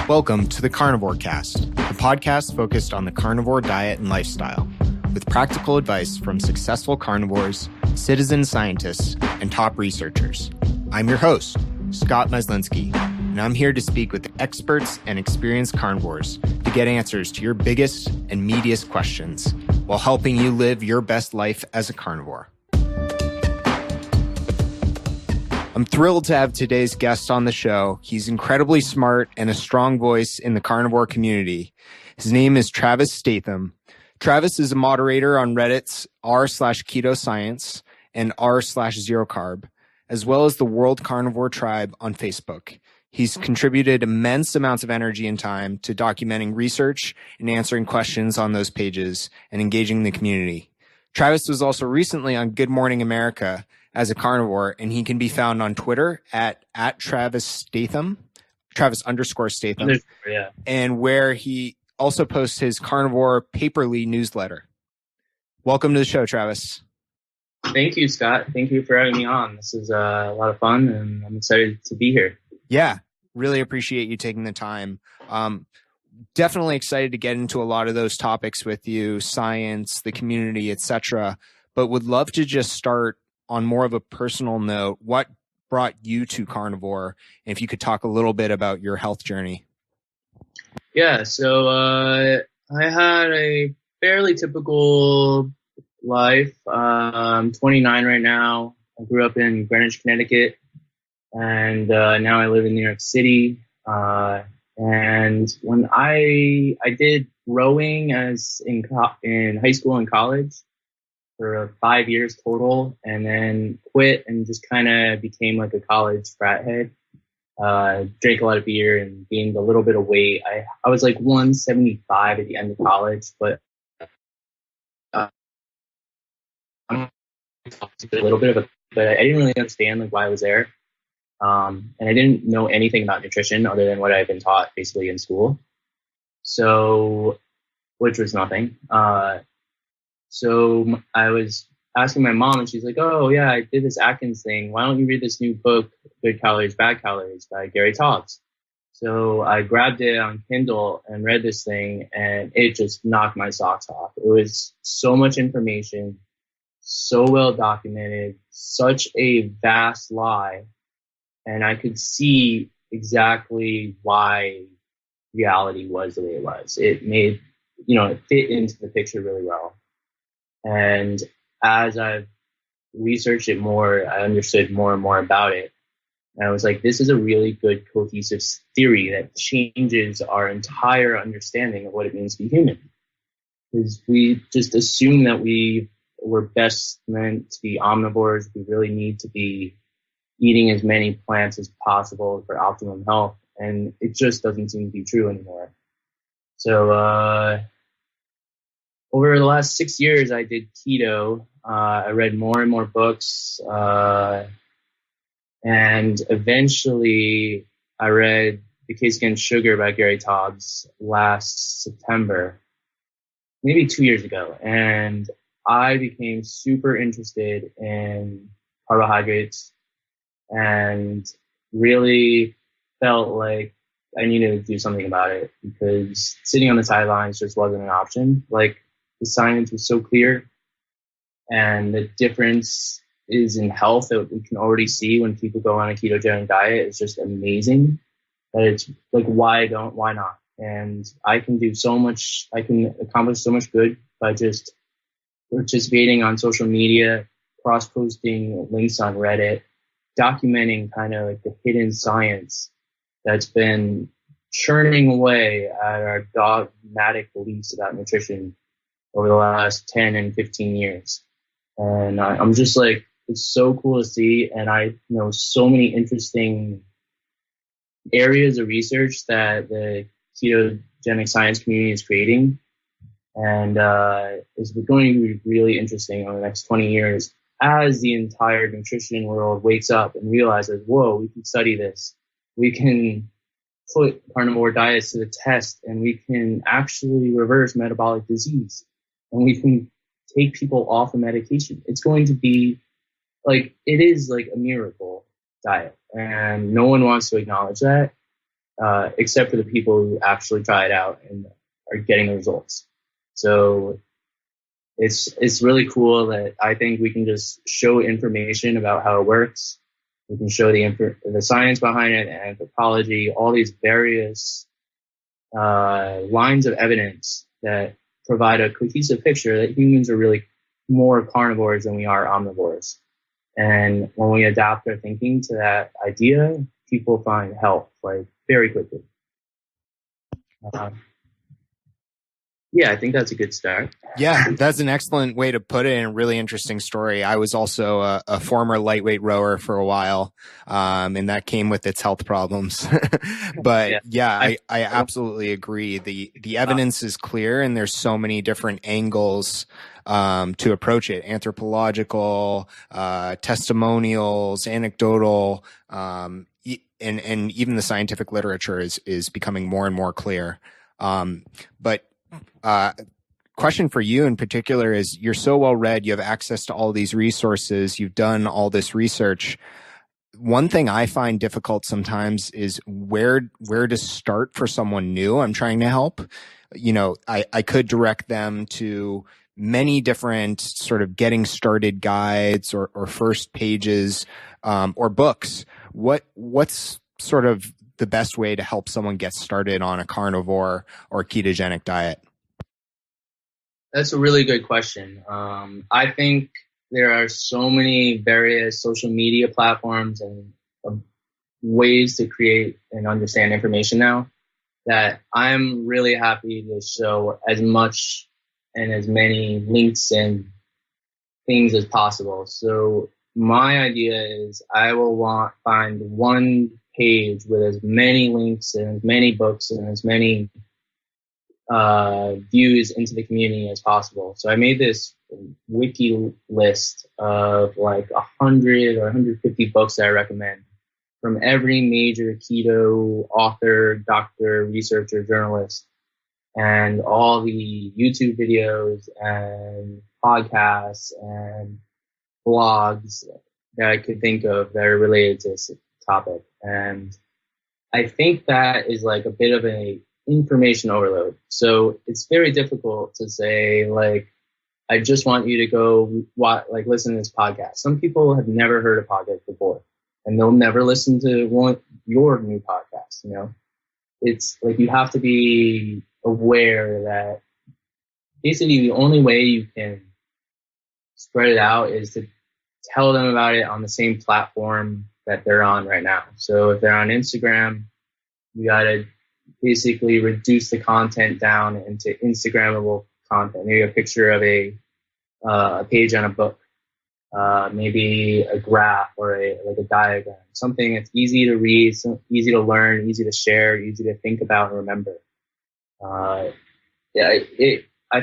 Welcome to the Carnivore Cast, a podcast focused on the carnivore diet and lifestyle, with practical advice from successful carnivores, citizen scientists, and top researchers. I'm your host, Scott Meslinski, and I'm here to speak with experts and experienced carnivores to get answers to your biggest and meatiest questions while helping you live your best life as a carnivore. I'm thrilled to have today's guest on the show. He's incredibly smart and a strong voice in the carnivore community. His name is Travis Statham. Travis is a moderator on Reddit's r/keto science and r/zero carb, as well as the World Carnivore Tribe on Facebook. He's contributed immense amounts of energy and time to documenting research and answering questions on those pages and engaging the community. Travis was also recently on Good Morning America as a carnivore, and he can be found on Twitter at Travis Statham, Travis_Statham, yeah. And where he also posts his carnivore paperly newsletter. Welcome to the show, Travis. Thank you, Scott. Thank you for having me on. This is a lot of fun, and I'm excited to be here. Yeah, really appreciate you taking the time. Definitely excited to get into a lot of those topics with you, science, the community, etc. But would love to just start on more of a personal note. What brought you to carnivore? And if you could talk a little bit about your health journey. Yeah, so I had a fairly typical life. I'm 29 right now. I grew up in Greenwich, Connecticut, and now I live in New York City. And when I did rowing as in high school and college for 5 years total, and then quit and just kind of became like a college frat head. Drank a lot of beer and gained a little bit of weight. I was like 175 at the end of college, but a little bit of but I didn't really understand like why I was there. And I didn't know anything about nutrition other than what I had been taught basically in school. So, which was nothing. So I was asking my mom, and she's like, "Oh yeah, I did this Atkins thing. Why don't you read this new book, Good Calories, Bad Calories by Gary Taubes?" So I grabbed it on Kindle and read this thing, and it just knocked my socks off. It was so much information, so well documented, such a vast lie. And I could see exactly why reality was the way it was. It made, it fit into the picture really well. And as I've researched it more, I understood more and more about it. And I was like, this is a really good cohesive theory that changes our entire understanding of what it means to be human. Because we just assume that we're best meant to be omnivores. We really need to be eating as many plants as possible for optimum health, and it just doesn't seem to be true anymore. So over the last 6 years, I did keto. I read more and more books, and eventually I read The Case Against Sugar by Gary Taubes last September, maybe 2 years ago, and I became super interested in carbohydrates and really felt like I needed to do something about it, because sitting on the sidelines just wasn't an option. Like, the science was so clear, and the difference is in health that we can already see when people go on a ketogenic diet. It's just amazing that it's like, why not? And I can do so much, I can accomplish so much good by just participating on social media, cross-posting links on Reddit, documenting kind of like the hidden science that's been churning away at our dogmatic beliefs about nutrition over the last 10 and 15 years. And I'm just like, it's so cool to see. And I know so many interesting areas of research that the ketogenic science community is creating. And it's going to be really interesting over the next 20 years as the entire nutrition world wakes up and realizes, whoa, we can study this. We can put carnivore diets to the test, and we can actually reverse metabolic disease, and we can take people off of medication. It's going to be like, it is like a miracle diet, and no one wants to acknowledge that. except for the people who actually try it out and are getting the results. So it's really cool that I think we can just show information about how it works. We can show the science behind it, anthropology, all these various lines of evidence that provide a cohesive picture that humans are really more carnivores than we are omnivores. And when we adapt our thinking to that idea, people find health like very quickly. Yeah, I think that's a good start. Yeah, that's an excellent way to put it, and a really interesting story. I was also a former lightweight rower for a while, and that came with its health problems. But I absolutely agree. The evidence is clear, and there's so many different angles to approach it: anthropological, testimonials, anecdotal, and even the scientific literature is becoming more and more clear. But question for you in particular is, you're so well read, you have access to all these resources, you've done all this research. One thing I find difficult sometimes is where to start for someone new I'm trying to help. I could direct them to many different sort of getting started guides or first pages or books. What's sort of the best way to help someone get started on a carnivore or ketogenic diet? That's a really good question. I think there are so many various social media platforms and ways to create and understand information now that I'm really happy to show as much and as many links and things as possible. So my idea is I will find one page with as many links and as many books and as many views into the community as possible. So I made this wiki list of like 100 or 150 books that I recommend from every major keto author, doctor, researcher, journalist, and all the YouTube videos and podcasts and blogs that I could think of that are related to this topic. And I think that is like a bit of a information overload. So it's very difficult to say, like, I just want you to go listen to this podcast. Some people have never heard a podcast before, and they'll never listen to your new podcast. It's like you have to be aware that basically the only way you can spread it out is to tell them about it on the same platform that they're on right now. So if they're on Instagram, you gotta basically reduce the content down into Instagrammable content. Maybe a picture of a page on a book, maybe a graph or a diagram, something that's easy to read, easy to learn, easy to share, easy to think about and remember. I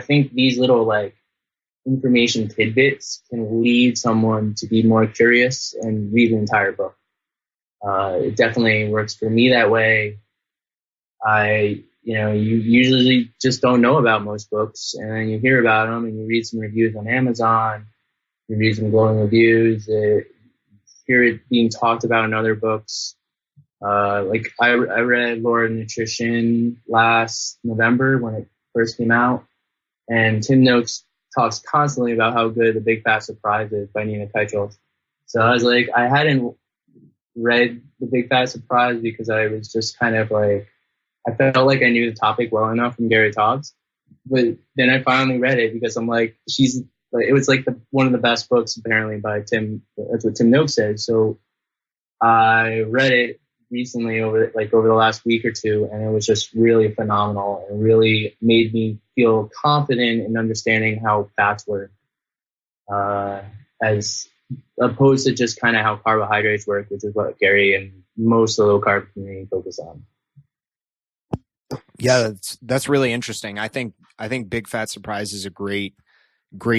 think these little information tidbits can lead someone to be more curious and read the entire book. It definitely works for me that way. You usually just don't know about most books, and then you hear about them and you read some reviews on Amazon, you read some glowing reviews, hear it being talked about in other books. I read Law of Nutrition last November when it first came out, and Tim Noakes talks constantly about how good The Big Fat Surprise is by Nina Teicholz. So I was like, I hadn't read The Big Fat Surprise because I was just kind of I felt like I knew the topic well enough from Gary Todd's, but then I finally read it because I'm like, it was one of the best books apparently by Tim. That's what Tim Noakes said. So I read it recently over the last week or two, and it was just really phenomenal and really made me feel confident in understanding how fats work, as opposed to just kind of how carbohydrates work, which is what Gary and most of the low carb community focus on. Yeah, that's really interesting. I think Big Fat Surprise is a great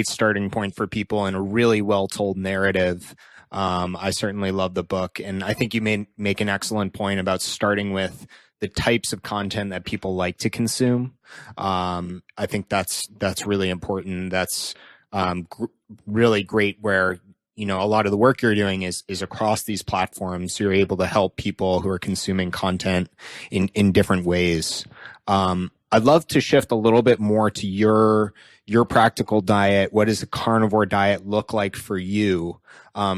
starting point for people and a really well told narrative. I certainly love the book, and I think you make an excellent point about starting with the types of content that people like to consume. I think that's really important. That's really great where a lot of the work you're doing is across these platforms. So you're able to help people who are consuming content in different ways. I'd love to shift a little bit more to your practical diet. What does a carnivore diet look like for you?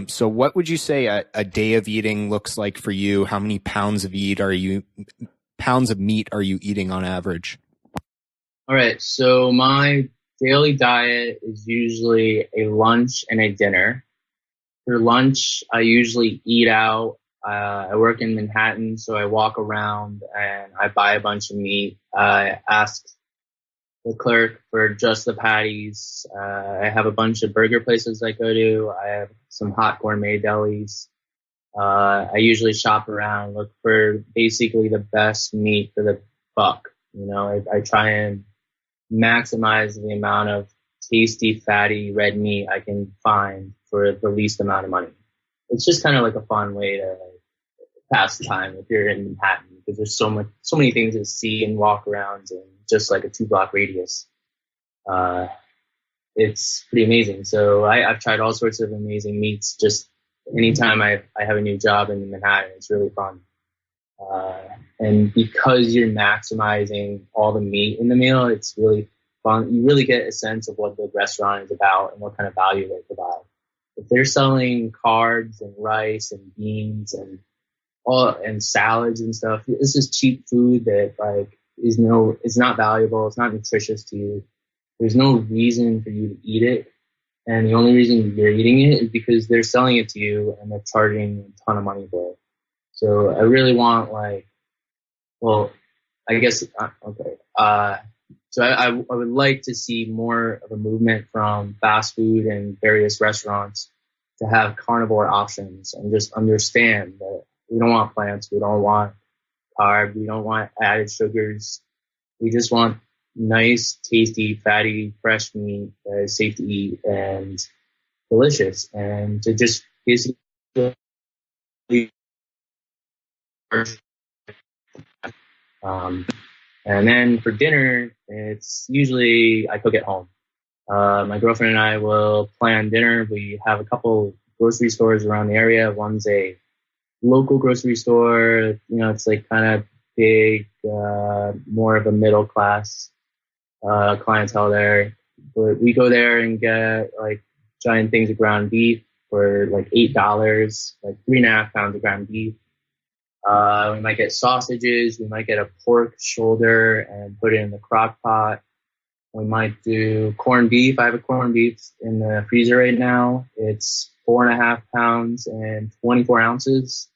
So what would you say a day of eating looks like for you? How many pounds of meat are you eating on average? All right. So my daily diet is usually a lunch and a dinner. For lunch, I usually eat out. I work in Manhattan, so I walk around and I buy a bunch of meat. I ask the clerk for just the patties. I have a bunch of burger places I go to. I have some hot gourmet delis. I usually shop around, look for basically the best meat for the buck. I try and maximize the amount of tasty, fatty red meat I can find for the least amount of money. It's just kind of like a fun way to pass the time if you're in Manhattan, because there's so many things to see and walk around in just like a 2-block radius. It's pretty amazing. So I've tried all sorts of amazing meats. Just anytime I have a new job in Manhattan, it's really fun. And because you're maximizing all the meat in the meal, it's really fun. You really get a sense of what the restaurant is about and what kind of value they provide. If they're selling carbs and rice and beans and salads and stuff, this is cheap food that it's not valuable. It's not nutritious to you. There's no reason for you to eat it. And the only reason you're eating it is because they're selling it to you and they're charging a ton of money for it. So I really want so I would like to see more of a movement from fast food and various restaurants to have carnivore options and just understand that we don't want plants, we don't want carbs, we don't want added sugars. We just want nice, tasty, fatty, fresh meat that is safe to eat and delicious, and to just basically and then for dinner, it's usually I cook at home. My girlfriend and I will plan dinner. We have a couple grocery stores around the area. One's a local grocery store. It's like kind of big, more of a middle class clientele there. But we go there and get like giant things of ground beef for like $8, like 3.5 pounds of ground beef. We might get sausages. We might get a pork shoulder and put it in the crock pot. We might do corned beef. I have a corned beef in the freezer right now. It's 4.5 pounds and 24 ounces.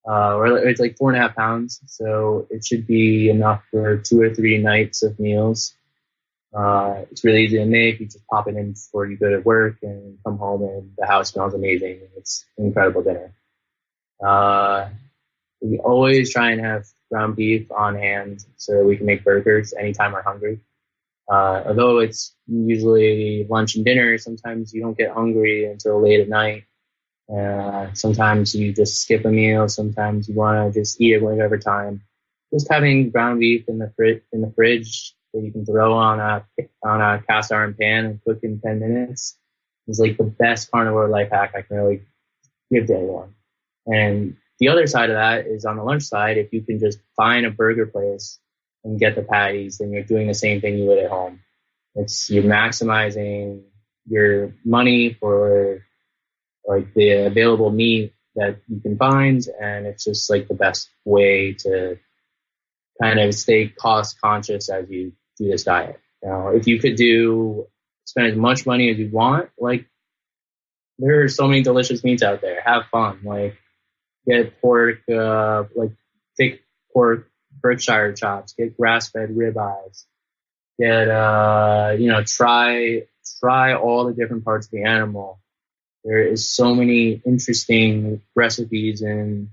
Or it's like 4.5 pounds. So it should be enough for 2 or 3 nights of meals. It's really easy to make. You just pop it in before you go to work and come home and the house smells amazing. It's an incredible dinner. We always try and have ground beef on hand so we can make burgers anytime we're hungry. Although it's usually lunch and dinner, sometimes you don't get hungry until late at night. Sometimes you just skip a meal. Sometimes you want to just eat it whatever time. Just having ground beef in the fridge that you can throw on a cast iron pan and cook in 10 minutes is like the best carnivore life hack I can really give to anyone. And the other side of that is on the lunch side. If you can just find a burger place and get the patties, then you're doing the same thing you would at home. You're maximizing your money for like the available meat that you can find, and it's just like the best way to kind of stay cost conscious as you do this diet. If you could spend as much money as you want, like there are so many delicious meats out there. Have fun, like get pork, like thick pork Berkshire chops, get grass-fed ribeyes, get try all the different parts of the animal. There is so many interesting recipes and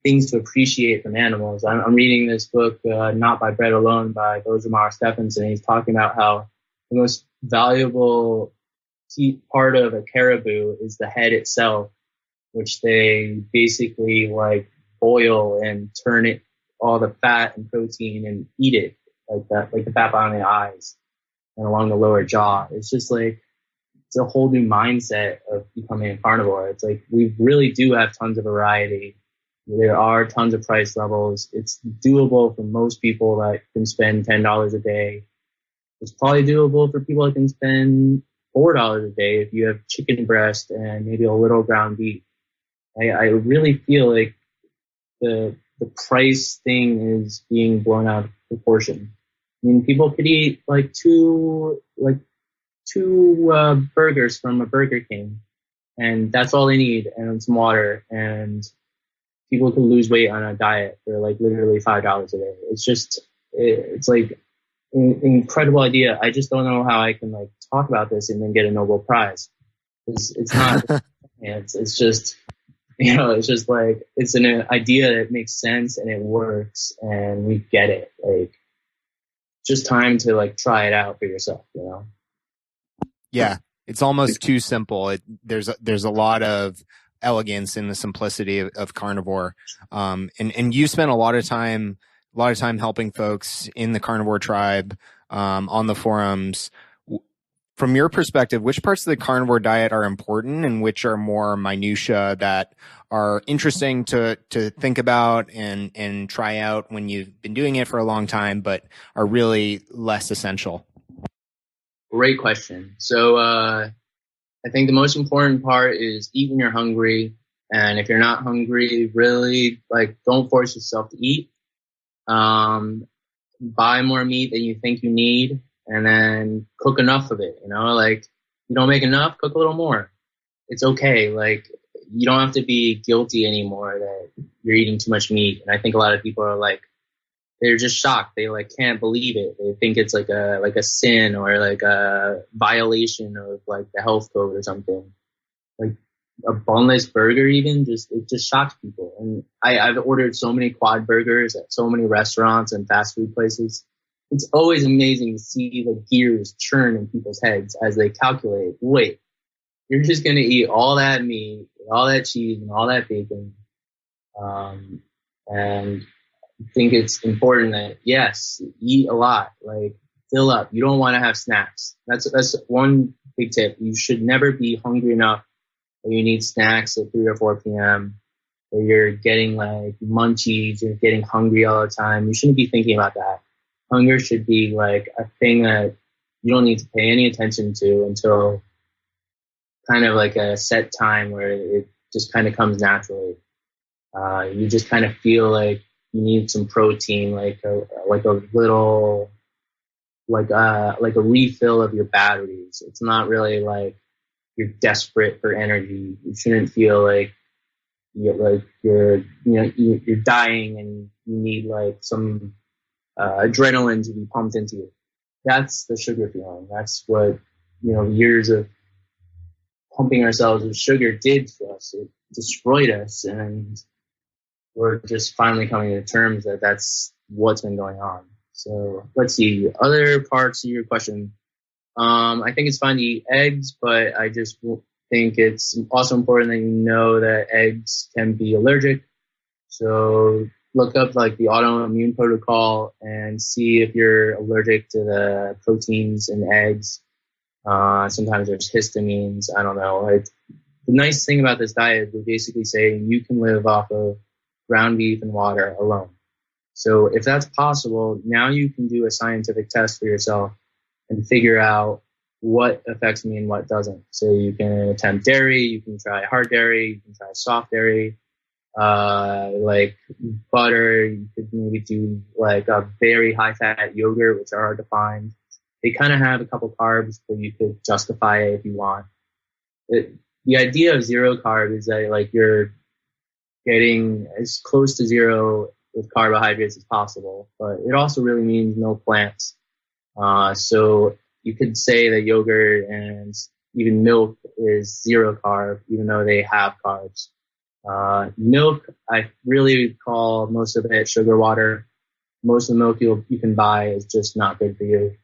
things to appreciate from animals. I'm reading this book, Not by Bread Alone, by Statham, and he's talking about how the most valuable part of a caribou is the head itself, which they basically like boil and turn it all the fat and protein and eat it like that, like the fat behind the eyes and along the lower jaw. It's just like it's a whole new mindset of becoming a carnivore. It's like we really do have tons of variety. There are tons of price levels. It's doable for most people that can spend $10 a day. It's probably doable for people that can spend $4 a day if you have chicken breast and maybe a little ground beef. I really feel like the price thing is being blown out of proportion. I mean, people could eat like two burgers from a Burger King, and that's all they need, and some water, and people can lose weight on a diet for like literally $5 a day. It's like an incredible idea. I just don't know how I can like talk about this and then get a Nobel Prize. It's not. It's just, it's just like it's an idea that makes sense and it works and we get it. Like, just time to like try it out for yourself. Yeah, it's almost too simple. There's a lot of elegance in the simplicity of carnivore. And you spent a lot of time helping folks in the carnivore tribe, on the forums. From your perspective, which parts of the carnivore diet are important and which are more minutia that are interesting to think about and try out when you've been doing it for a long time, but are really less essential? Great question. So, I think the most important part is eat when you're hungry. And if you're not hungry, really like don't force yourself to eat. Buy more meat than you think you need, and then cook enough of it. Like you don't make enough, cook a little more. It's okay. Like you don't have to be guilty anymore that you're eating too much meat. And I think a lot of people are like, they're just shocked. They like can't believe it. They think it's like a sin or like a violation of like the health code or something. Like a boneless burger it just shocks people. And I've ordered so many quad burgers at so many restaurants and fast food places. It's always amazing to see the gears churn in people's heads as they calculate, wait, you're just going to eat all that meat, all that cheese, and all that bacon. And I think it's important that, yes, eat a lot, like fill up. You don't want to have snacks. That's one big tip. You should never be hungry enough that you need snacks at 3 or 4 p.m. or you're getting like munchies, you're getting hungry all the time. You shouldn't be thinking about that. Hunger should be like a thing that you don't need to pay any attention to until kind of like a set time where it just kind of comes naturally. You just kind of feel like you need some protein, like a little, like a refill of your batteries. It's not really like you're desperate for energy. You shouldn't feel like you're dying and you need like some adrenaline to be pumped into you. That's the sugar feeling. That's what years of pumping ourselves with sugar did to us. It destroyed us, and we're just finally coming to terms that that's what's been going on. So let's see other parts of your question. I think it's fine to eat eggs, but I just think it's also important that you know that eggs can be allergic. So look up like the autoimmune protocol and see if you're allergic to the proteins in eggs. Sometimes there's histamines. I don't know. The nice thing about this diet is we're basically saying you can live off of ground beef and water alone. So if that's possible, now you can do a scientific test for yourself and figure out what affects me and what doesn't. So you can attempt dairy, you can try hard dairy, you can try soft dairy, like butter. You could maybe do like a very high fat yogurt, which are hard to find. They kind of have a couple carbs, but you could justify it if you want. The idea of zero carb is that like you're getting as close to zero with carbohydrates as possible, but it also really means no plants. So you could say that yogurt and even milk is zero carb, even though they have carbs. Milk, I really call most of it sugar water. Most of the milk you can buy is just not good for you.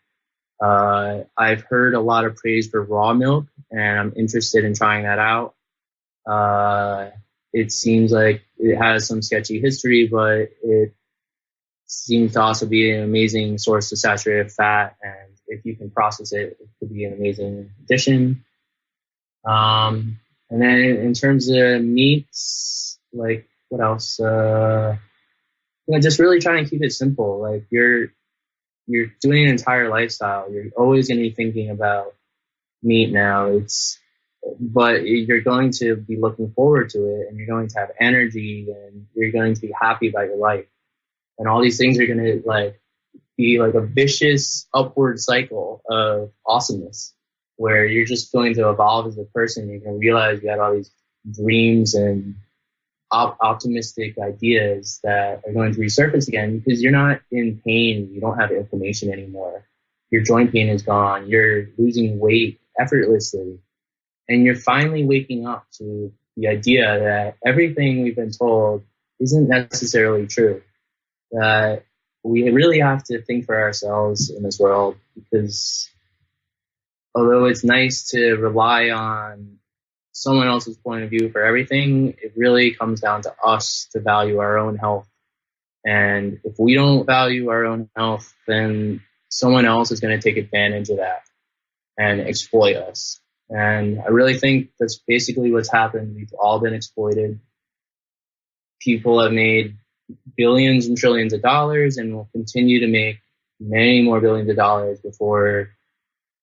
I've heard a lot of praise for raw milk, and I'm interested in trying that out. It seems like it has some sketchy history, but it seems to also be an amazing source of saturated fat, and if you can process it, it could be an amazing addition. And then in terms of meats, like what else? Just really trying to keep it simple. Like you're doing an entire lifestyle. You're always going to be thinking about meat now. But you're going to be looking forward to it, and you're going to have energy, and you're going to be happy about your life. And all these things are going to be like a vicious upward cycle of awesomeness, where you're just going to evolve as a person. You're going to realize you had all these dreams and optimistic ideas that are going to resurface again because you're not in pain. You don't have inflammation anymore. Your joint pain is gone. You're losing weight effortlessly. And you're finally waking up to the idea that everything we've been told isn't necessarily true. That we really have to think for ourselves in this world, because although it's nice to rely on someone else's point of view for everything, it really comes down to us to value our own health. And if we don't value our own health, then someone else is going to take advantage of that and exploit us. And I really think that's basically what's happened. We've all been exploited. People have made billions and trillions of dollars and will continue to make many more billions of dollars before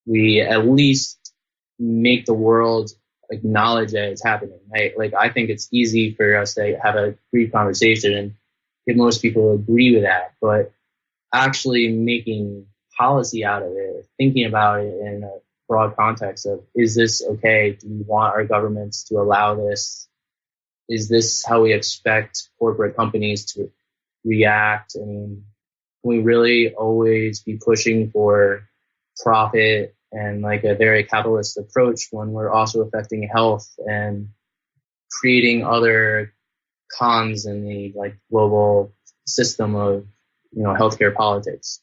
we at least make the world acknowledge that it's happening. I think it's easy for us to have a brief conversation and if most people agree with that, but actually making policy out of it, thinking about it in a broad context of, is this okay? Do we want our governments to allow this? Is this how we expect corporate companies to react? I mean, can we really always be pushing for profit and like a very capitalist approach when we're also affecting health and creating other cons in the global system of healthcare politics?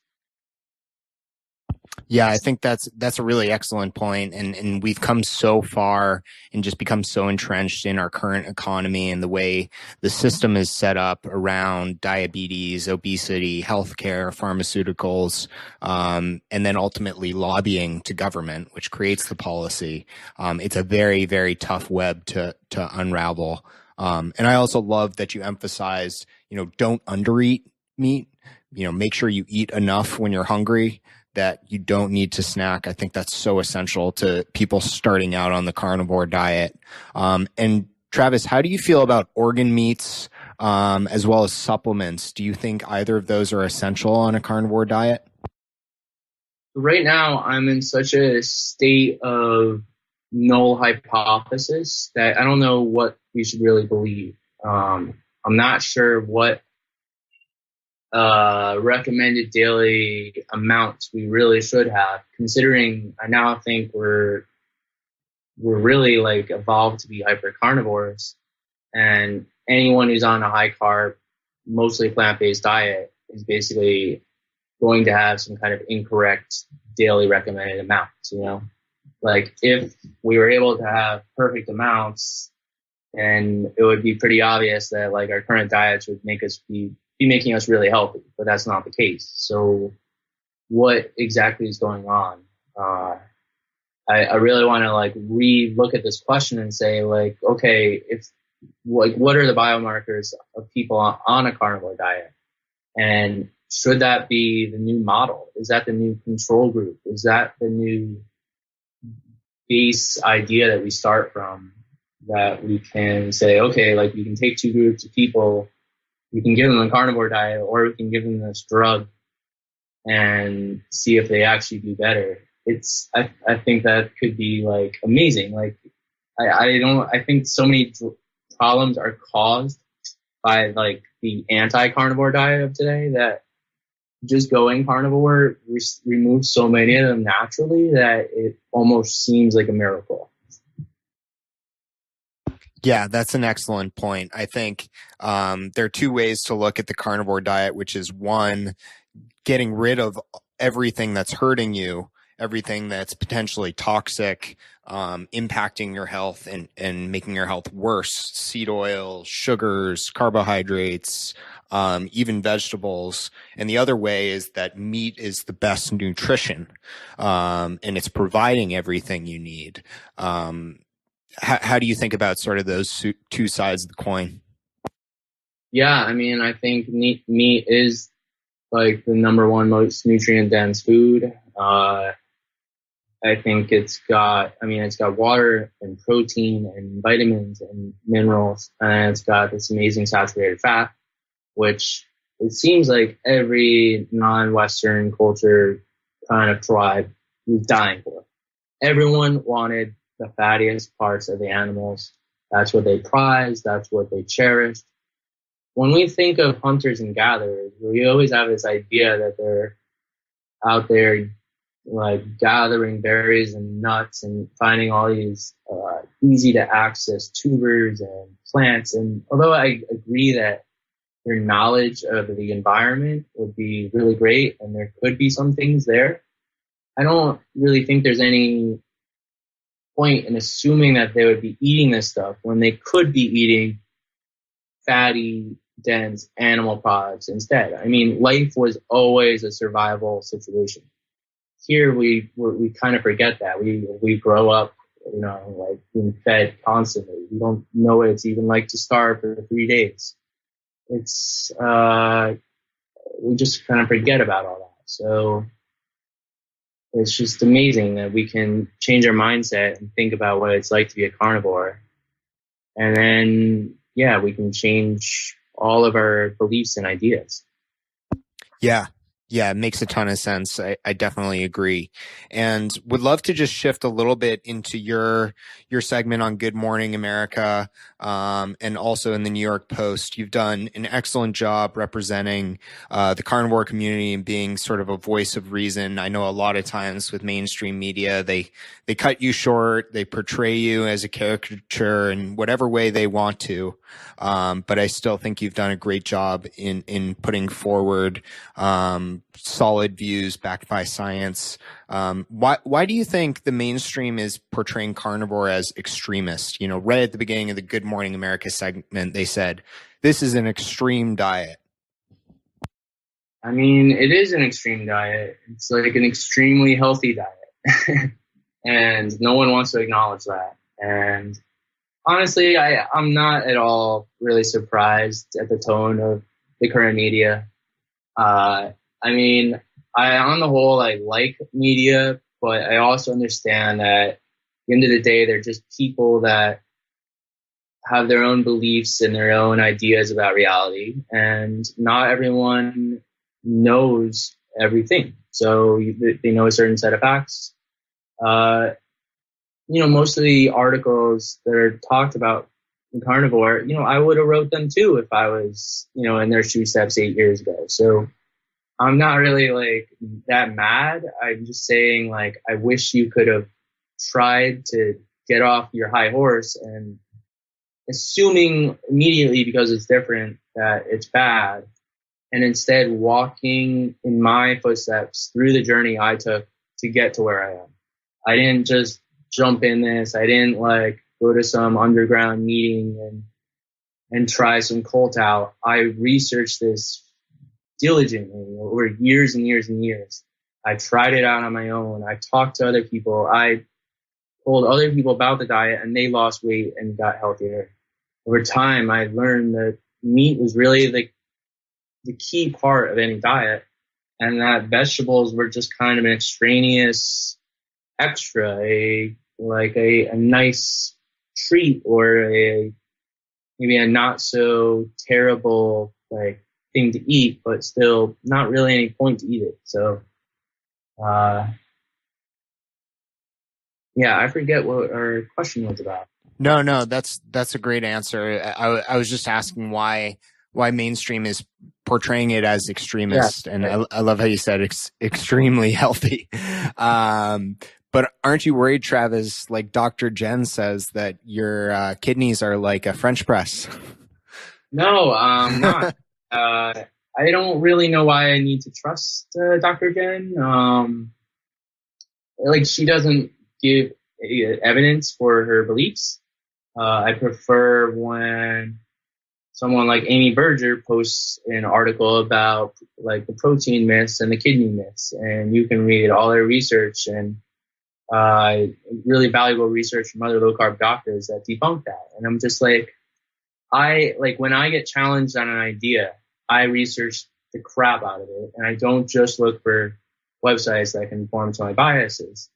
Yeah, I think that's a really excellent point. And we've come so far and just become so entrenched in our current economy and the way the system is set up around diabetes, obesity, healthcare, pharmaceuticals, and then ultimately lobbying to government, which creates the policy. It's a very, very tough web to unravel. And I also love that you emphasized, don't undereat meat. Make sure you eat enough when you're hungry, that you don't need to snack. I think that's so essential to people starting out on the carnivore diet. And Travis, how do you feel about organ meats, as well as supplements? Do you think either of those are essential on a carnivore diet? Right now, I'm in such a state of null hypothesis that I don't know what we should really believe. I'm not sure what recommended daily amounts we really should have, considering I now think we're really evolved to be hyper carnivores, and anyone who's on a high carb, mostly plant-based diet is basically going to have some kind of incorrect daily recommended amounts. If we were able to have perfect amounts, and it would be pretty obvious that our current diets would make us be making us really healthy, but that's not the case. So what exactly is going on? I really want to re-look at this question and say okay, if what are the biomarkers of people on a carnivore diet? And should that be the new model? Is that the new control group? Is that the new base idea that we start from, that we can say, okay, we can take two groups of people, we can give them a carnivore diet, or we can give them this drug and see if they actually do better. I think that could be amazing. I think so many problems are caused by the anti-carnivore diet of today, that just going carnivore removes so many of them naturally that it almost seems like a miracle. Yeah, that's an excellent point. I think there are two ways to look at the carnivore diet, which is one, getting rid of everything that's hurting you, everything that's potentially toxic, impacting your health and making your health worse. Seed oil, sugars, carbohydrates, even vegetables. And the other way is that meat is the best nutrition, and it's providing everything you need. How do you think about sort of those two sides of the coin? Yeah, I mean, I think meat is like the number one most nutrient dense food. I think it's got water and protein and vitamins and minerals, and it's got this amazing saturated fat, which it seems like every non-Western culture kind of tribe was dying for. Everyone wanted the fattiest parts of the animals. That's what they prized. That's what they cherished. When we think of hunters and gatherers, we always have this idea that they're out there like gathering berries and nuts and finding all these easy to access tubers and plants. And although I agree that their knowledge of the environment would be really great and there could be some things there, I don't really think there's any point in assuming that they would be eating this stuff when they could be eating fatty, dense animal products instead. I mean, life was always a survival situation. Here we kind of forget that. We grow up, like being fed constantly. We don't know what it's even like to starve for 3 days. It's we just kind of forget about all that. So it's just amazing that we can change our mindset and think about what it's like to be a carnivore. And then, yeah, we can change all of our beliefs and ideas. Yeah. Yeah, it makes a ton of sense. I definitely agree. And would love to just shift a little bit into your segment on Good Morning America, and also in the New York Post. You've done an excellent job representing the carnivore community and being sort of a voice of reason. I know a lot of times with mainstream media, they cut you short, they portray you as a caricature in whatever way they want to. But I still think you've done a great job in putting forward solid views backed by science. Why do you think the mainstream is portraying carnivore as extremist? Right at the beginning of the Good Morning America segment, they said, this is an extreme diet. I mean, it is an extreme diet. It's like an extremely healthy diet. And no one wants to acknowledge that. And honestly, I'm not at all really surprised at the tone of the current media. I mean, on the whole, I like media, but I also understand that at the end of the day, they're just people that have their own beliefs and their own ideas about reality. And not everyone knows everything. So they know a certain set of facts. Most of the articles that are talked about in carnivore, I would have wrote them too if I was, in their shoe steps 8 years ago. So I'm not really like that mad. I'm just saying like, I wish you could have tried to get off your high horse and assuming immediately because it's different that it's bad, and instead walking in my footsteps through the journey I took to get to where I am. I didn't just jump in this. I didn't like go to some underground meeting and try some cult out. I researched this diligently over years and years and years. I tried it out on my own. I talked to other people. I told other people about the diet and they lost weight and got healthier. Over time, I learned that meat was really the key part of any diet, and that vegetables were just kind of an extraneous extra, a nice treat or maybe a not so terrible thing to eat, but still not really any point to eat it. So, I forget what our question was about. No, that's a great answer. I was just asking why mainstream is portraying it as extremist, and I love how you said extremely healthy. But aren't you worried, Travis? Like Dr. Jen says that your kidneys are like a French press. No, I'm not. I don't really know why I need to trust Dr. Jen. She doesn't give evidence for her beliefs. I prefer when someone like Amy Berger posts an article about the protein myths and the kidney myths, and you can read all their research and really valuable research from other low carb doctors that debunk that. And I'm just like, when I get challenged on an idea, I research the crap out of it, and I don't just look for websites that conform to my biases.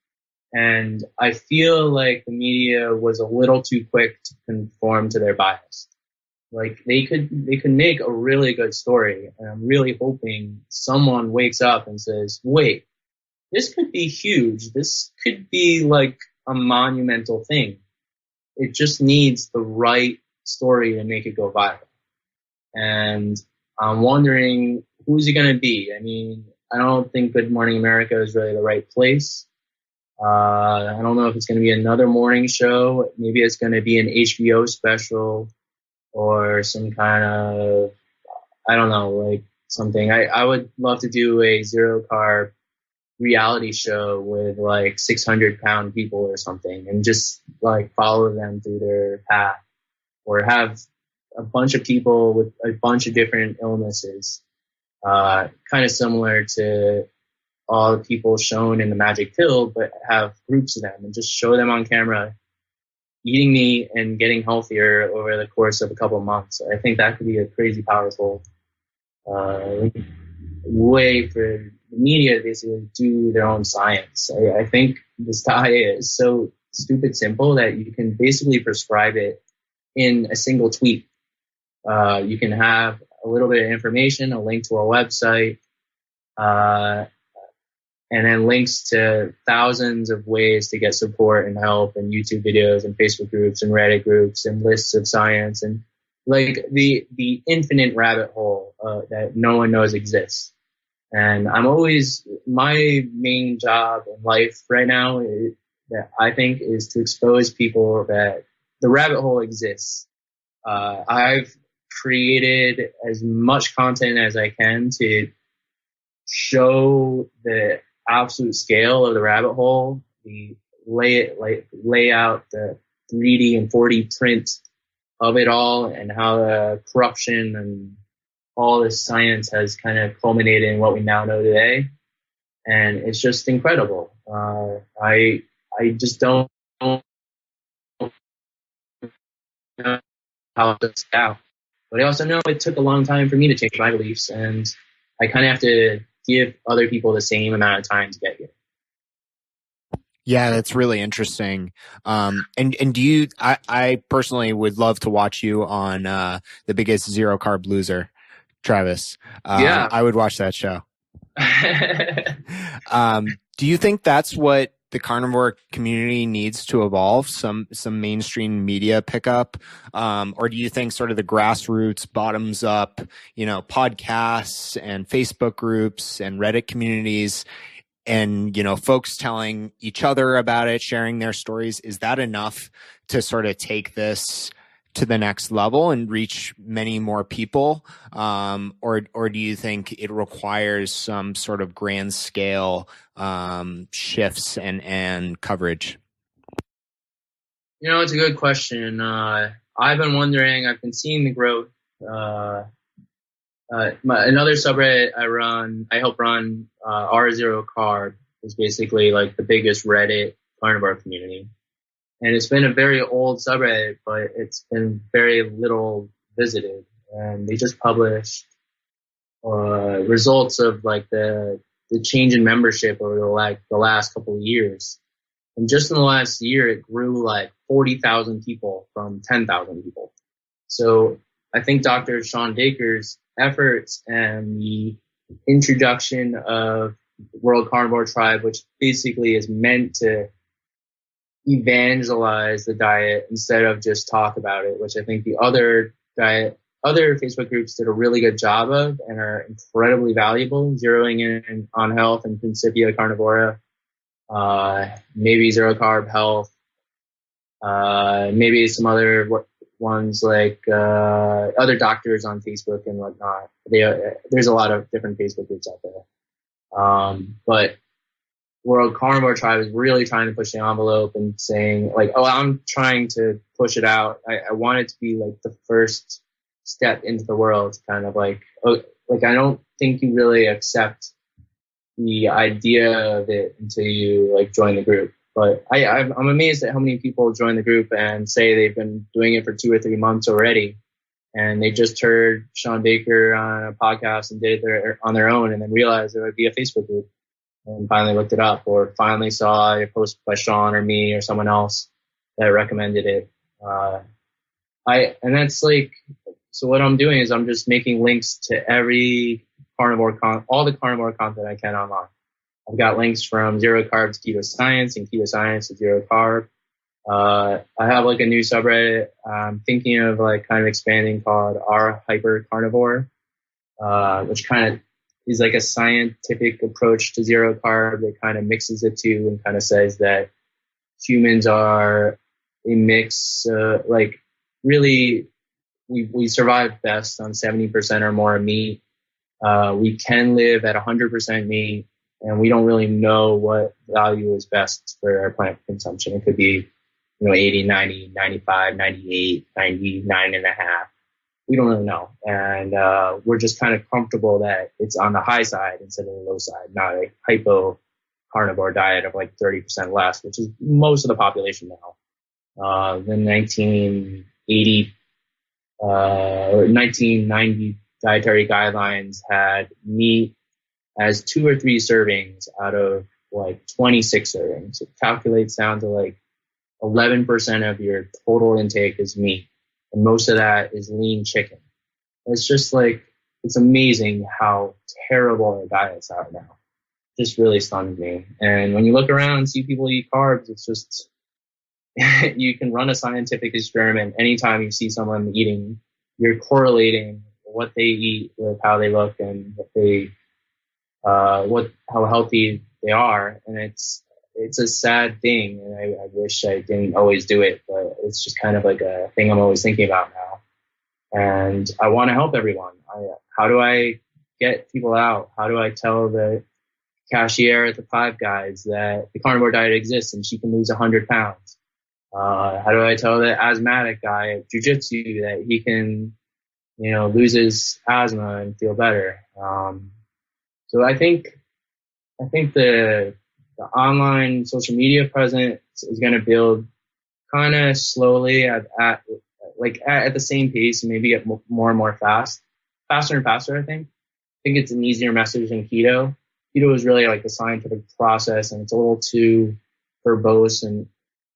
And I feel like the media was a little too quick to conform to their bias. Like they could make a really good story, and I'm really hoping someone wakes up and says, wait, this could be huge. This could be like a monumental thing. It just needs the right story to make it go viral. And I'm wondering, who's it going to be? I mean, I don't think Good Morning America is really the right place. I don't know if it's going to be another morning show. Maybe it's going to be an HBO special or some kind of, I don't know, like something. I would love to do a zero carb reality show with like 600-pound people or something, and just like follow them through their path, or have a bunch of people with a bunch of different illnesses, kind of similar to all the people shown in the Magic Pill, but have groups of them and just show them on camera eating meat and getting healthier over the course of a couple of months. I think that could be a crazy powerful way for the media to basically do their own science. I think this diet is so stupid simple that you can basically prescribe it in a single tweet. You can have a little bit of information, a link to a website, and then links to thousands of ways to get support and help, and YouTube videos and Facebook groups and Reddit groups and lists of science, and like the infinite rabbit hole that no one knows exists. And my main job in life right now that I think is to expose people that the rabbit hole exists. I've created as much content as I can to show the absolute scale of the rabbit hole, lay out the 3D and 4D print of it all, and how the corruption and all this science has kind of culminated in what we now know today. And it's just incredible. I just don't know how it's out. But I also know it took a long time for me to change my beliefs, and I kind of have to give other people the same amount of time to get here. Yeah, that's really interesting. And do you, I personally would love to watch you on, The Biggest Zero Carb Loser, Travis. Yeah. I would watch that show. Do you think that's what the carnivore community needs to evolve? Some mainstream media pickup? Or do you think sort of the grassroots, bottoms up, podcasts and Facebook groups and Reddit communities, and, folks telling each other about it, sharing their stories, is that enough to sort of take this to the next level and reach many more people? Or do you think it requires some sort of grand scale shifts and coverage? It's a good question. I've been wondering, I've been seeing the growth. Another subreddit I help run, R0 Carb, is basically like the biggest Reddit carnivore community. And it's been a very old subreddit, but it's been very little visited. And they just published results of like the change in membership over the last couple of years. And just in the last year, it grew like 40,000 people from 10,000 people. So I think Dr. Sean Dacre's efforts and the introduction of World Carnivore Tribe, which basically is meant to evangelize the diet instead of just talk about it, which I think the other Facebook groups did a really good job of and are incredibly valuable, zeroing in on health and Principia Carnivora, maybe Zero Carb Health, maybe some other ones like other doctors on Facebook and whatnot. There's a lot of different Facebook groups out there. But World Carnivore Tribe is really trying to push the envelope and saying like, oh, I'm trying to push it out. I want it to be like the first step into the world, kind of like I don't think you really accept the idea of it until you like join the group. But I'm amazed at how many people join the group and say they've been doing it for 2 or 3 months already. And they just heard Sean Baker on a podcast and did it on their own, and then realized there would be a Facebook group, and finally looked it up, or finally saw a post by Sean or me or someone else that recommended it. And that's like, so what I'm doing is I'm just making links to every all the carnivore content I can online. I've got links from Zero Carb to Keto Science and Keto Science to Zero Carb. I have like a new subreddit I'm thinking of like kind of expanding called R Hyper Carnivore, which kind of is like a scientific approach to zero carb that kind of mixes the two and kind of says that humans are a mix, like really we survive best on 70% or more meat. We can live at 100% meat, and we don't really know what value is best for our plant consumption. It could be 80, 90, 95, 98, 99 and a half. We don't really know. And we're just kind of comfortable that it's on the high side instead of the low side, not a hypo carnivore diet of like 30% less, which is most of the population now. The 1980 or 1990 dietary guidelines had meat as 2 or 3 servings out of like 26 servings. It calculates down to like 11% of your total intake is meat, and most of that is lean chicken. It's just like, it's amazing how terrible our diets are now. It just really stuns me. And when you look around and see people eat carbs, it's just, you can run a scientific experiment anytime you see someone eating. You're correlating what they eat with how they look and how healthy they are, and it's a sad thing, and I wish I didn't always do it, but it's just kind of like a thing I'm always thinking about now. And I want to help everyone. How do I get people out? How do I tell the cashier at the Five Guys that the carnivore diet exists and she can lose 100 pounds? How do I tell the asthmatic guy at jiu-jitsu that he can, lose his asthma and feel better? So I think the online social media presence is going to build kind of slowly at the same pace, and maybe get more and more faster and faster. I think it's an easier message than keto. Keto is really like the scientific process, and it's a little too verbose and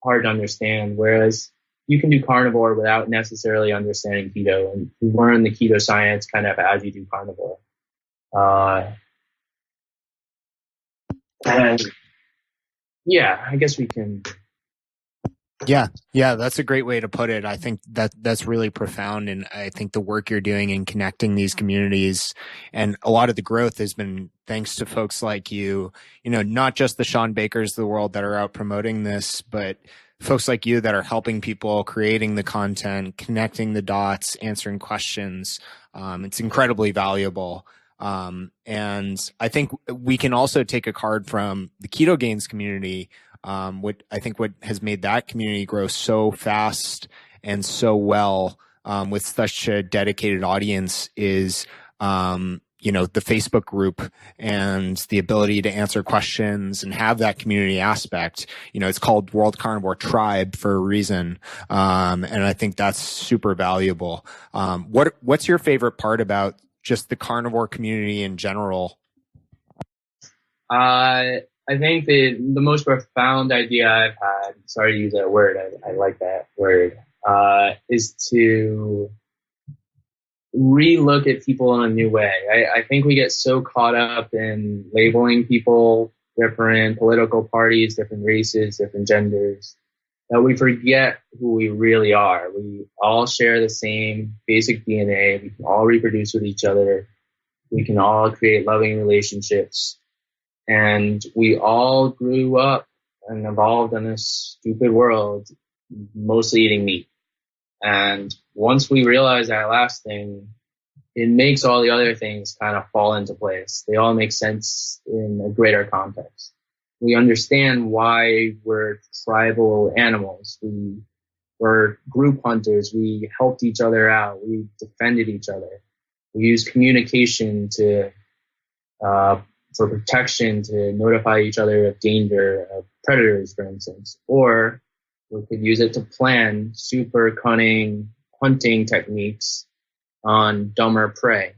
hard to understand. Whereas you can do carnivore without necessarily understanding keto, and you learn the keto science kind of as you do carnivore. And yeah, I guess we can. Yeah, that's a great way to put it. I think that's really profound, and I think the work you're doing in connecting these communities, and a lot of the growth has been thanks to folks like you, not just the Sean Bakers of the world that are out promoting this, but folks like you that are helping people, creating the content, connecting the dots, answering questions. It's incredibly valuable. And I think we can also take a card from the Keto Gains community. What has made that community grow so fast and so well, with such a dedicated audience is, the Facebook group and the ability to answer questions and have that community aspect. It's called World Carnivore Tribe for a reason. And I think that's super valuable. What's your favorite part about just the carnivore community in general? I think the most profound idea I've had, sorry to use that word, I like that word, is to relook at people in a new way. I think we get so caught up in labeling people, different political parties, different races, different genders, that we forget who we really are. We all share the same basic DNA. We can all reproduce with each other. We can all create loving relationships. And we all grew up and evolved in this stupid world, mostly eating meat. And once we realize that last thing, it makes all the other things kind of fall into place. They all make sense in a greater context. We understand why we're tribal animals. We're group hunters. We helped each other out. We defended each other. We used communication to for protection to notify each other of danger of predators, for instance. Or we could use it to plan super cunning hunting techniques on dumber prey.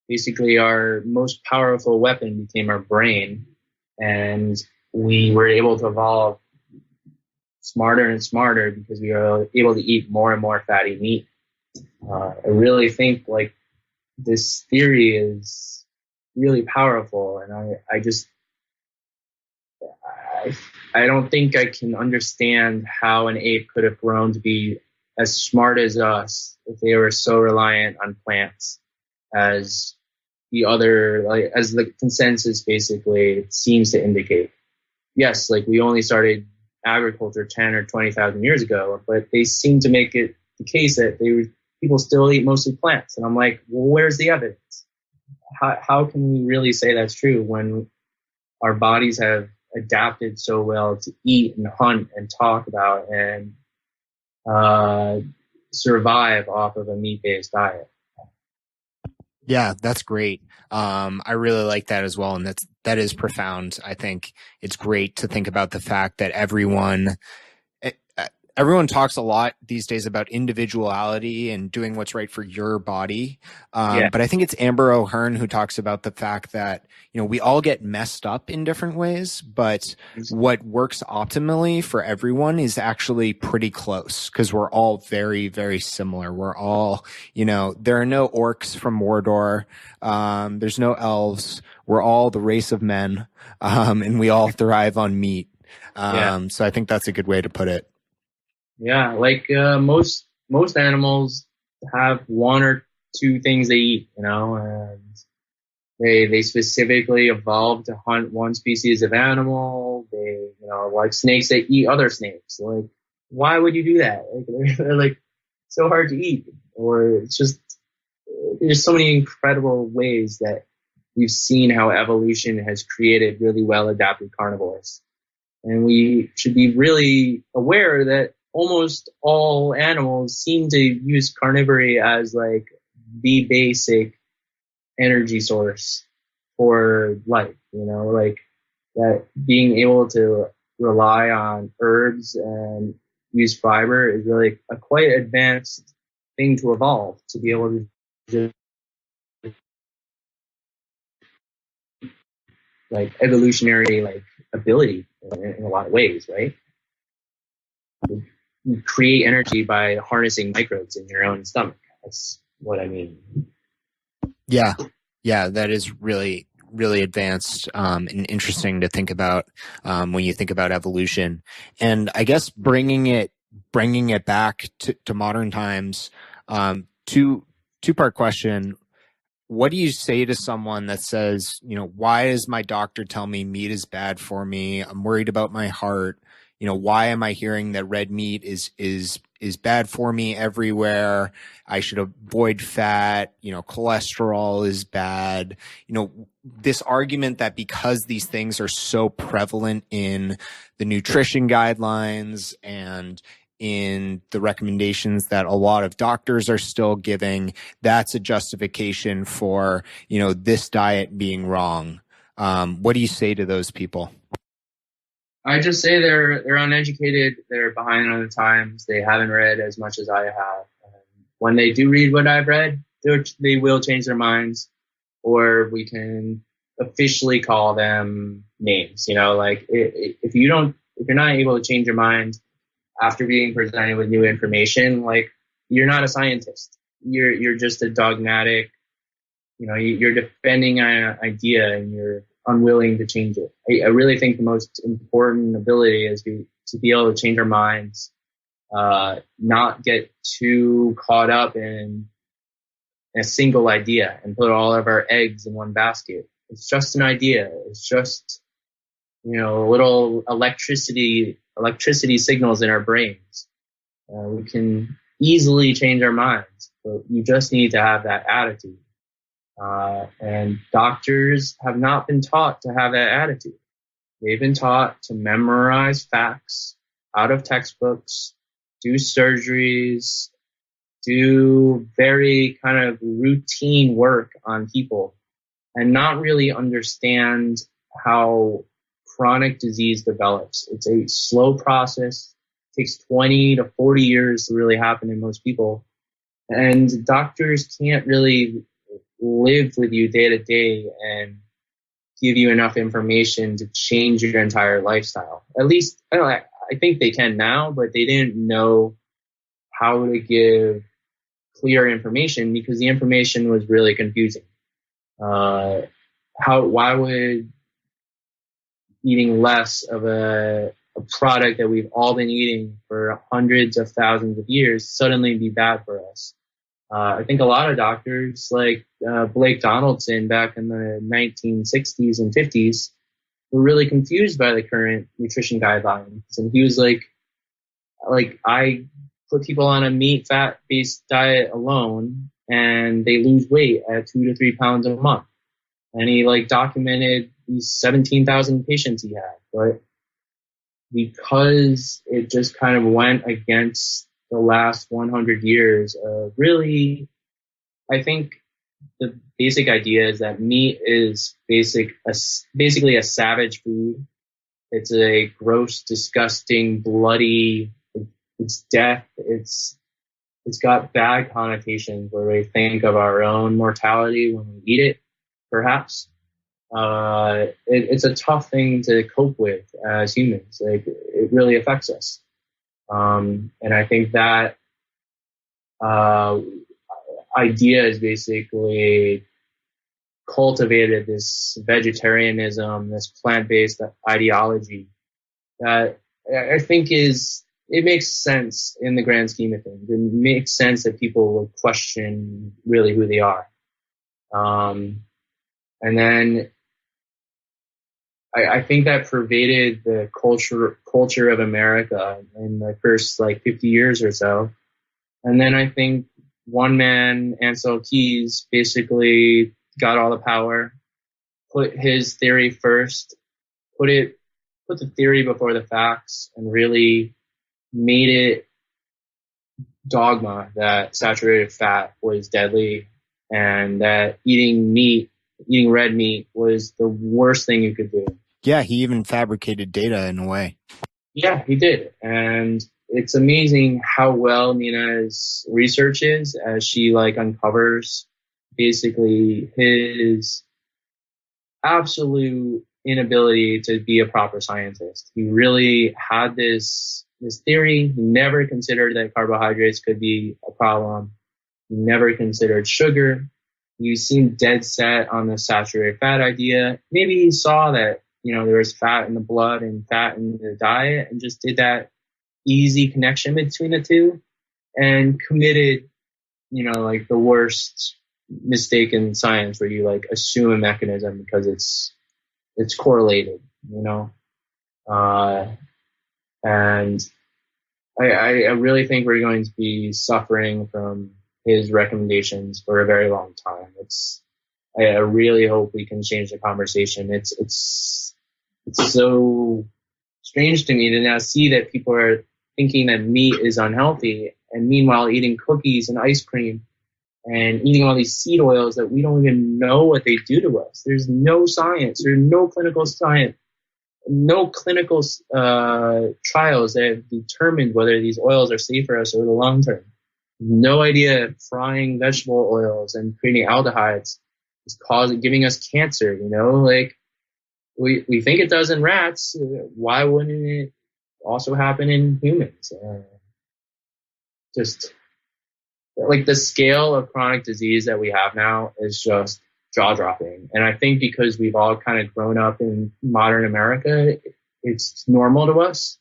Basically, our most powerful weapon became our brain, and we were able to evolve smarter and smarter because we were able to eat more and more fatty meat. I really think like this theory is really powerful, and I don't think I can understand how an ape could have grown to be as smart as us if they were so reliant on plants as as the consensus basically seems to indicate. Yes, like we only started agriculture 10 or 20,000 years ago, but they seem to make it the case that people still eat mostly plants. And I'm like, well, where's the evidence? How can we really say that's true when our bodies have adapted so well to eat and hunt and talk about and survive off of a meat-based diet? Yeah, that's great. I really like that as well. And that is profound. I think it's great to think about the fact that everyone talks a lot these days about individuality and doing what's right for your body. But I think it's Amber O'Hearn who talks about the fact that, we all get messed up in different ways, but what works optimally for everyone is actually pretty close because we're all very, very similar. We're all, there are no orcs from Mordor. There's no elves. We're all the race of men. And we all thrive on meat. So I think that's a good way to put it. Yeah, like most animals have one or two things they eat, and they specifically evolved to hunt one species of animal. They, like snakes, they eat other snakes. Like, why would you do that? Like, they're like so hard to eat, or it's just there's so many incredible ways that we've seen how evolution has created really well adapted carnivores, and we should be really aware that almost all animals seem to use carnivory as like the basic energy source for life, like that being able to rely on herbs and use fiber is really a quite advanced thing to evolve to be able to just like evolutionary like ability in a lot of ways, right? You create energy by harnessing microbes in your own stomach. That's what I mean. Yeah, that is really, really advanced and interesting to think about when you think about evolution. And I guess bringing it back to modern times. Two-part question. What do you say to someone that says, why does my doctor tell me meat is bad for me? I'm worried about my heart. Why am I hearing that red meat is bad for me everywhere? I should avoid fat. Cholesterol is bad. This argument that because these things are so prevalent in the nutrition guidelines and in the recommendations that a lot of doctors are still giving, that's a justification for, this diet being wrong. What do you say to those people? I just say they're uneducated. They're behind on the times. They haven't read as much as I have. When they do read what I've read, they will change their minds, or we can officially call them names. Like if you're not able to change your mind after being presented with new information, like you're not a scientist. You're just a dogmatic. You're defending an idea and you're unwilling to change it. I really think the most important ability is to be able to change our minds, not get too caught up in a single idea and put all of our eggs in one basket. It's just an idea. It's just, little electricity signals in our brains. We can easily change our minds, but you just need to have that attitude. And doctors have not been taught to have that attitude. They've been taught to memorize facts out of textbooks, do surgeries, do very kind of routine work on people. and not really understand how chronic disease develops. It's a slow process. It takes 20 to 40 years to really happen in most people. And doctors can't really live with you day to day and give you enough information to change your entire lifestyle. At least, I think they can now, but they didn't know how to give clear information because the information was really confusing. Why would eating less of a product that we've all been eating for hundreds of thousands of years suddenly be bad for us? I think a lot of doctors, like Blake Donaldson back in the 1960s and 50s, were really confused by the current nutrition guidelines. And he was like, I put people on a meat, fat-based diet alone, and they lose weight at 2 to 3 pounds a month. And he documented these 17,000 patients he had. But because it just kind of went against the last 100 years of really, I think the basic idea is that meat is basically a savage food. It's a gross, disgusting, bloody, it's death. It's got bad connotations where we think of our own mortality when we eat it, perhaps. It's a tough thing to cope with as humans. It really affects us. And I think that idea is basically cultivated this vegetarianism, this plant-based ideology that I think it makes sense in the grand scheme of things. It makes sense that people would question really who they are. And then I think that pervaded the culture of America in the first 50 years or so. And then I think one man, Ansel Keys, basically got all the power, put his theory first, put the theory before the facts, and really made it dogma that saturated fat was deadly and that eating red meat was the worst thing you could do. Yeah, he even fabricated data in a way. Yeah, he did. And it's amazing how well Nina's research is as she uncovers basically his absolute inability to be a proper scientist. He really had this theory. He never considered that carbohydrates could be a problem. He never considered sugar. He seemed dead set on the saturated fat idea. Maybe he saw that, there was fat in the blood and fat in the diet and just did that easy connection between the two and committed, the worst mistake in science where you assume a mechanism because it's correlated, and I really think we're going to be suffering from his recommendations for a very long time. I really hope we can change the conversation. It's so strange to me to now see that people are thinking that meat is unhealthy, and meanwhile eating cookies and ice cream and eating all these seed oils that we don't even know what they do to us. There's no science. There's no clinical science. No clinical trials that have determined whether these oils are safe for us over the long term. No idea frying vegetable oils and creating aldehydes is giving us cancer, we think it does in rats. Why wouldn't it also happen in humans? Just the scale of chronic disease that we have now is just jaw-dropping. And I think because we've all kind of grown up in modern America, it's normal to us.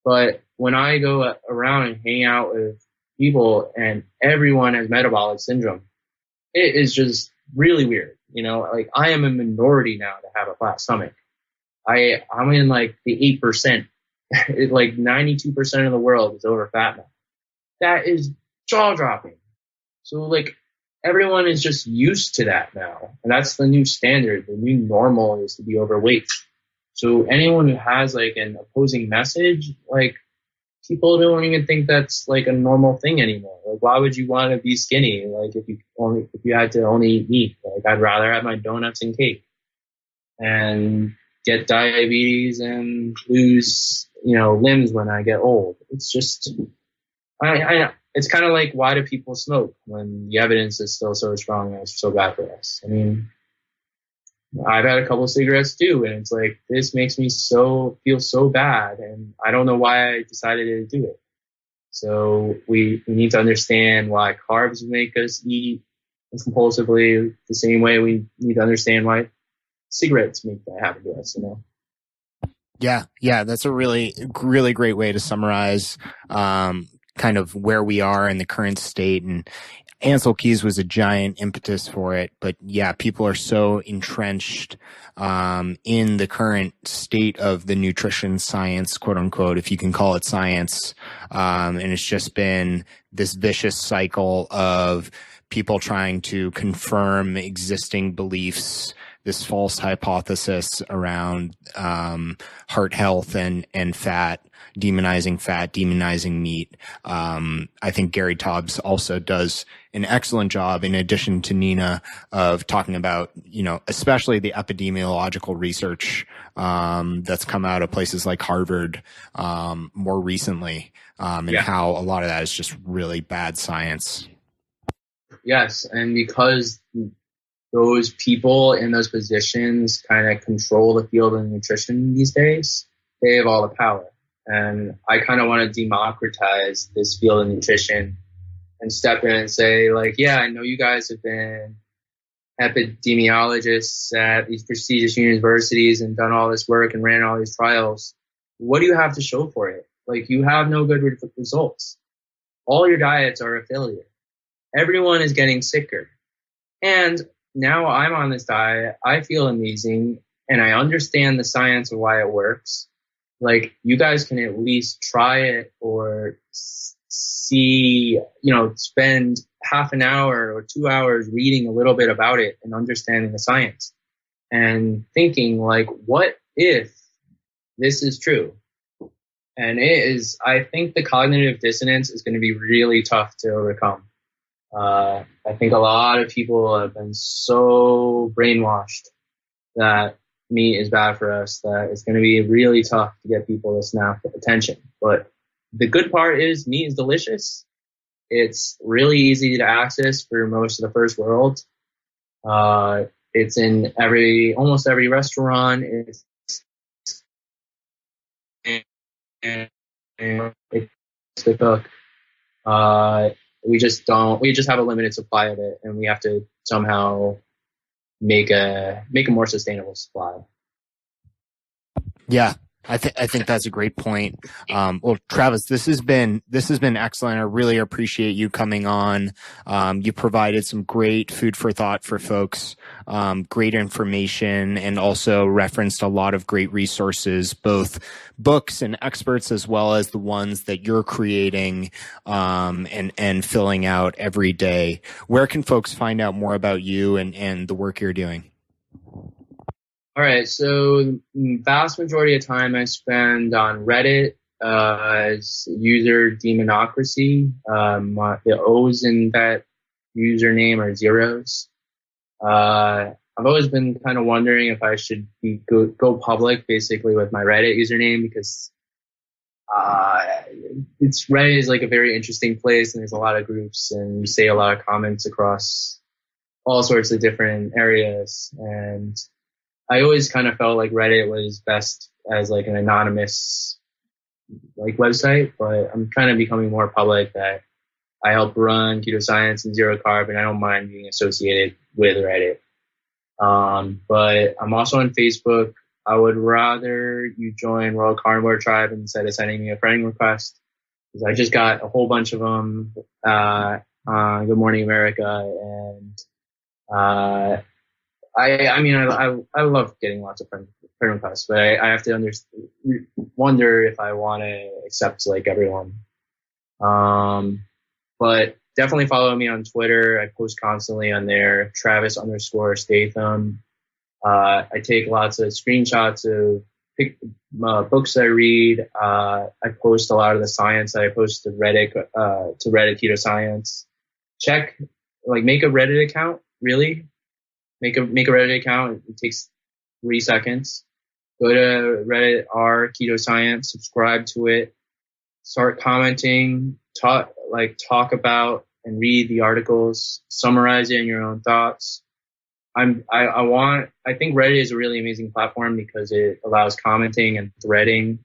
But when I go around and hang out with people and everyone has metabolic syndrome, it is just really weird. I am a minority now to have a flat stomach. I'm in the 8%. 92% of the world is over fat now. That is jaw-dropping. So everyone is just used to that now. And that's the new standard. The new normal is to be overweight. So anyone who has an opposing message, people don't even think that's like a normal thing anymore. Like, why would you want to be skinny? Like, if you had to only eat meat, like, I'd rather have my donuts and cake and get diabetes and lose, limbs when I get old. It's just, it's kind of like, why do people smoke when the evidence is still so strong and it's so bad for us? I mean, I've had a couple of cigarettes too, and it's like, this makes me feel so bad, and I don't know why I decided to do it. So we need to understand why carbs make us eat compulsively, the same way we need to understand why cigarettes make that happen to us, Yeah, that's a really, really great way to summarize kind of where we are in the current state. And Ansel Keys was a giant impetus for it. But yeah, people are so entrenched in the current state of the nutrition science, quote unquote, if you can call it science. And it's just been this vicious cycle of people trying to confirm existing beliefs, this false hypothesis around heart health and fat, demonizing meat. I think Gary Taubes also does an excellent job, in addition to Nina, of talking about, especially the epidemiological research that's come out of places like Harvard more recently, and how a lot of that is just really bad science. Yes, and because those people in those positions kind of control the field of nutrition these days, they have all the power. And I kind of want to democratize this field of nutrition and step in and say, like, yeah, I know you guys have been epidemiologists at these prestigious universities and done all this work and ran all these trials. What do you have to show for it? Like, you have no good results. All your diets are a failure. Everyone is getting sicker. And now I'm on this diet. I feel amazing, and I understand the science of why it works. Like, you guys can at least try it or see, spend half an hour or 2 hours reading a little bit about it and understanding the science and thinking, like, what if this is true? And I think the cognitive dissonance is going to be really tough to overcome. I think a lot of people have been so brainwashed that meat is bad for us that it's going to be really tough to get people to snap attention. But the good part is meat is delicious. It's really easy to access for most of the first world. It's in almost every restaurant. It's to cook. We just have a limited supply of it, and we have to somehow make a more sustainable supply. Yeah, I think that's a great point. Well, Travis, this has been excellent. I really appreciate you coming on. You provided some great food for thought for folks, great information, and also referenced a lot of great resources, both books and experts, as well as the ones that you're creating, and filling out every day. Where can folks find out more about you and the work you're doing? All right, so the vast majority of time I spend on Reddit as user demonocracy. The O's in that username are zeros. I've always been kind of wondering if I should go public, basically, with my Reddit username, because Reddit is like a very interesting place, and there's a lot of groups, and you say a lot of comments across all sorts of different areas, and I always kind of felt like Reddit was best as like an anonymous like website, but I'm kind of becoming more public that I help run Keto Science and Zero Carb, and I don't mind being associated with Reddit. But I'm also on Facebook. I would rather you join World Carnivore Tribe instead of sending me a friend request, because I just got a whole bunch of them on Good Morning America, and I love getting lots of friend requests, but I have to wonder if I want to accept like everyone. But definitely follow me on Twitter. I post constantly on there, Travis_Statham. I take lots of screenshots of pick books I read. I post a lot of the science. I post to Reddit Keto Science. Make a Reddit account. Really, make a Reddit account. It takes 3 seconds. Go to Reddit Keto Science. Subscribe to it. Start commenting. Talk about and read the articles. Summarize it in your own thoughts. I think Reddit is a really amazing platform because it allows commenting and threading,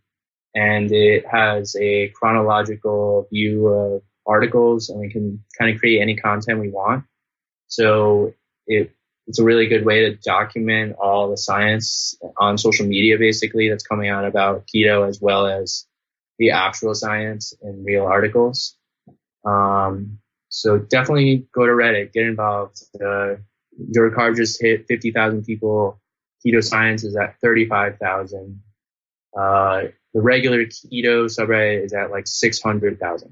and it has a chronological view of articles, and we can kind of create any content we want. So it's a really good way to document all the science on social media, basically, that's coming out about keto, as well as the actual science in real articles. So definitely go to Reddit, get involved. Your car just hit 50,000 people. Keto Science is at 35,000. The regular keto subreddit is at like 600,000.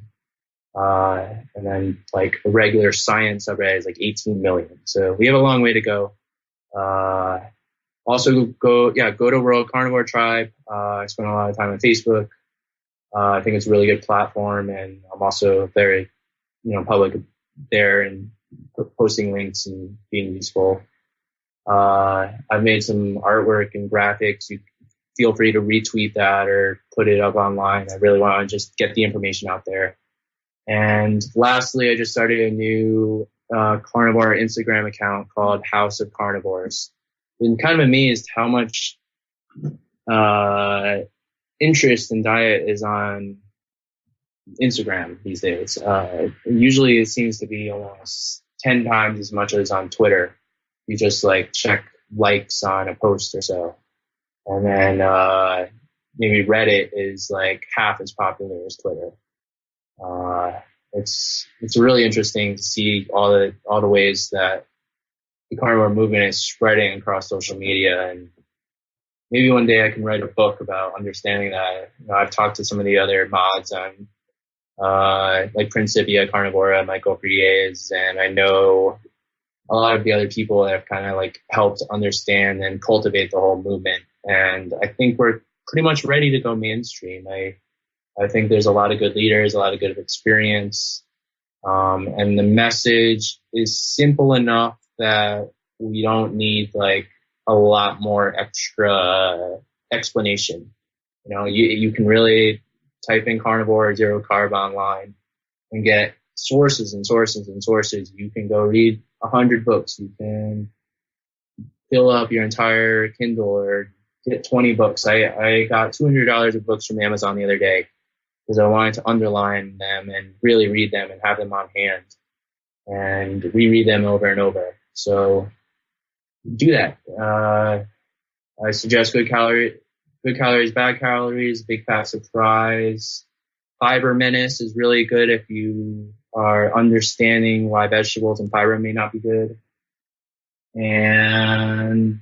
And then like a regular science subreddit is like 18 million. So we have a long way to go. Also go to World Carnivore Tribe. I spend a lot of time on Facebook. I think it's a really good platform, and I'm also very, public there and posting links and being useful. I've made some artwork and graphics. You feel free to retweet that or put it up online. I really want to just get the information out there. And lastly, I just started a new carnivore Instagram account called House of Carnivores. Been kind of amazed how much interest in diet is on Instagram these days. Usually it seems to be almost 10 times as much as on Twitter. You just check likes on a post or so. And then maybe Reddit is half as popular as Twitter. It's really interesting to see all the ways that the carnivore movement is spreading across social media, and maybe one day I can write a book about understanding that. I've talked to some of the other mods on Principia Carnivora, Michael Friez, and I know a lot of the other people that have kind of helped understand and cultivate the whole movement. And I think we're pretty much ready to go mainstream. I think there's a lot of good leaders, a lot of good experience. And the message is simple enough that we don't need a lot more extra explanation. You can really type in carnivore or zero carb online and get sources and sources and sources. You can go read 100 books. You can fill up your entire Kindle or get 20 books. I got $200 of books from Amazon the other day because I wanted to underline them and really read them and have them on hand and reread them over and over. So do that. I suggest good calories, bad calories, big fat surprise. Fiber menace is really good if you are understanding why vegetables and fiber may not be good. And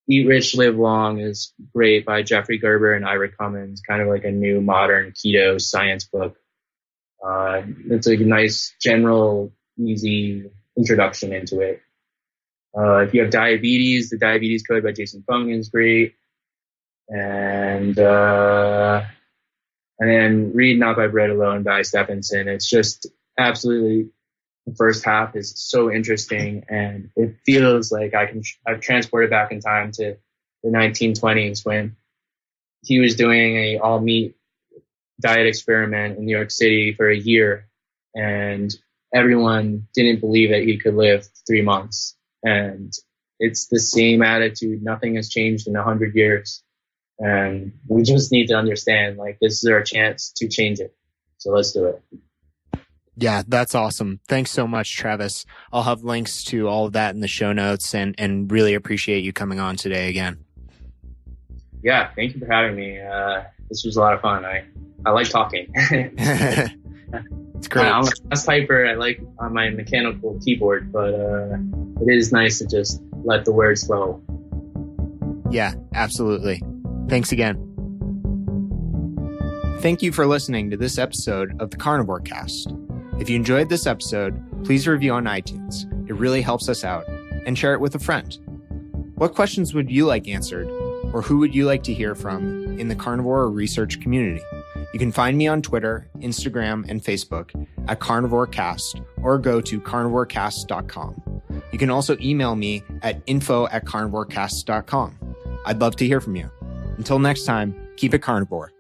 Eat Rich, Live Long is great by Jeffrey Gerber and Ira Cummins, kind of like a new modern keto science book. It's a nice, general, easy introduction into it. If you have diabetes, the Diabetes Code by Jason Fung is great. And then read Not by Bread Alone by Stephenson. It's just absolutely, the first half is so interesting, and it feels like I've transported back in time to the 1920s when he was doing a all meat diet experiment in New York City for a year, and everyone didn't believe that he could live 3 months. And it's the same attitude. Nothing has changed in 100 years. And we just need to understand, this is our chance to change it. So let's do it. Yeah, that's awesome. Thanks so much, Travis. I'll have links to all of that in the show notes, and really appreciate you coming on today again. Yeah, thank you for having me. This was a lot of fun. I like talking. It's great. I'm a fast typer. I like on my mechanical keyboard, but it is nice to just let the words flow. Yeah, absolutely. Thanks again. Thank you for listening to this episode of the Carnivore Cast. If you enjoyed this episode, please review on iTunes. It really helps us out. And share it with a friend. What questions would you like answered? Or who would you like to hear from in the carnivore research community? You can find me on Twitter, Instagram, and Facebook at Carnivore Cast, or go to carnivorecast.com. You can also email me at info@carnivorecast.com. I'd love to hear from you. Until next time, keep it carnivore.